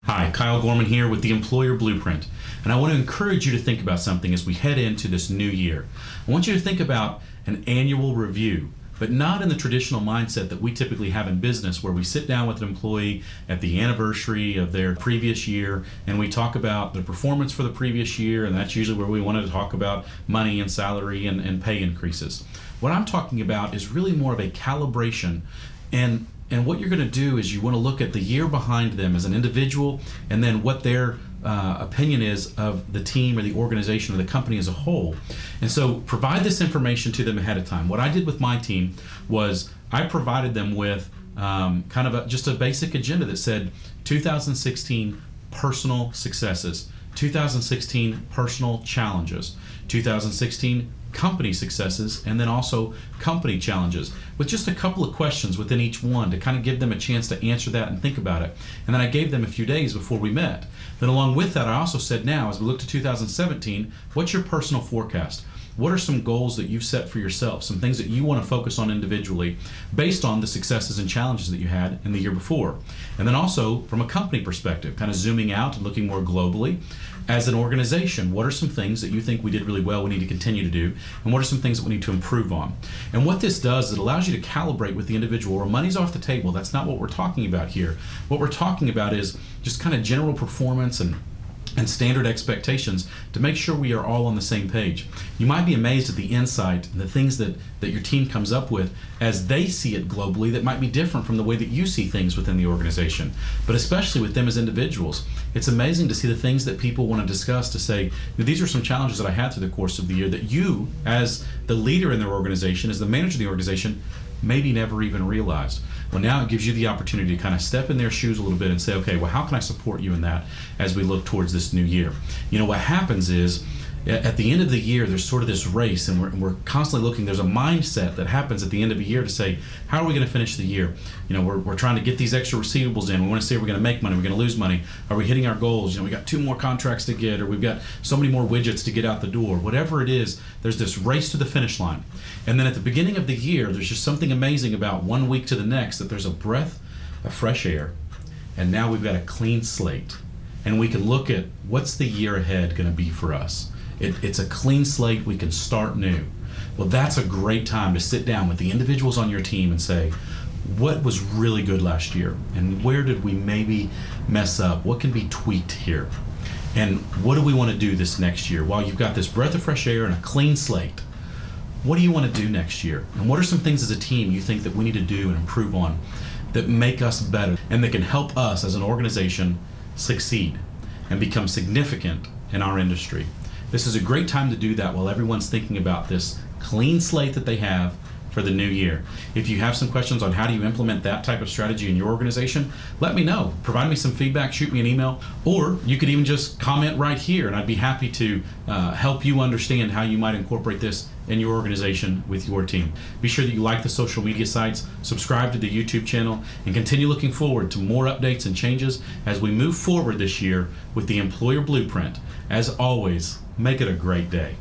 Hi, Kyle Gorman here with the Employer Blueprint, and I want to encourage you to think about something as we head into this new year. I want you to think about an annual review, but not in the traditional mindset that we typically have in business, where we sit down with an employee at the anniversary of their previous year and we talk about the performance for the previous year, and that's usually where we want to talk about money and salary and pay increases. What I'm talking about is really more of a calibration, and what you're going to do is you want to look at the year behind them as an individual, and then what their opinion is of the team or the organization or the company as a whole. And so provide this information to them ahead of time. What I did with my team was I provided them with just a basic agenda that said 2016 personal successes, 2016 personal challenges, 2016 company successes, and then also company challenges, with just a couple of questions within each one to kind of give them a chance to answer that and think about it. And then I gave them a few days before we met. Then along with that, I also said, now as we look to 2017, what's your personal forecast? What are some goals that you've set for yourself, some things that you want to focus on individually based on the successes and challenges that you had in the year before? And then also from a company perspective, kind of zooming out and looking more globally, as an organization, what are some things that you think we did really well, we need to continue to do, and what are some things that we need to improve on? And what this does is it allows you to calibrate with the individual. Where money's off the table, that's not what we're talking about here. What we're talking about is just kind of general performance and standard expectations to make sure we are all on the same page. You might be amazed at the insight and the things that your team comes up with as they see it globally that might be different from the way that you see things within the organization. But especially with them as individuals, it's amazing to see the things that people want to discuss, to say, these are some challenges that I had through the course of the year that you, as the leader in their organization, as the manager of the organization, maybe never even realized. Well, now it gives you the opportunity to kind of step in their shoes a little bit and say, okay, well, how can I support you in that as we look towards this new year? You know, what happens is at the end of the year, there's sort of this race, and we're constantly looking. There's a mindset that happens at the end of a year to say, how are we going to finish the year? You know, we're trying to get these extra receivables in. We want to see if we're going to make money, we're going to lose money. Are we hitting our goals? You know, we got 2 more contracts to get, or we've got so many more widgets to get out the door. Whatever it is, there's this race to the finish line. And then at the beginning of the year, there's just something amazing about 1 week to the next, that there's a breath of fresh air, and now we've got a clean slate. And we can look at what's the year ahead going to be for us. It's a clean slate. We can start new. Well, that's a great time to sit down with the individuals on your team and say, what was really good last year, and where did we maybe mess up? What can be tweaked here? And what do we want to do this next year? While you've got this breath of fresh air and a clean slate, what do you want to do next year? And what are some things as a team you think that we need to do and improve on that make us better and that can help us as an organization succeed and become significant in our industry? This is a great time to do that while everyone's thinking about this clean slate that they have for the new year. If you have some questions on how do you implement that type of strategy in your organization, let me know. Provide me some feedback, shoot me an email, or you could even just comment right here, and I'd be happy to help you understand how you might incorporate this in your organization with your team. Be sure that you like the social media sites, subscribe to the YouTube channel, and continue looking forward to more updates and changes as we move forward this year with the Employer Blueprint. As always, make it a great day.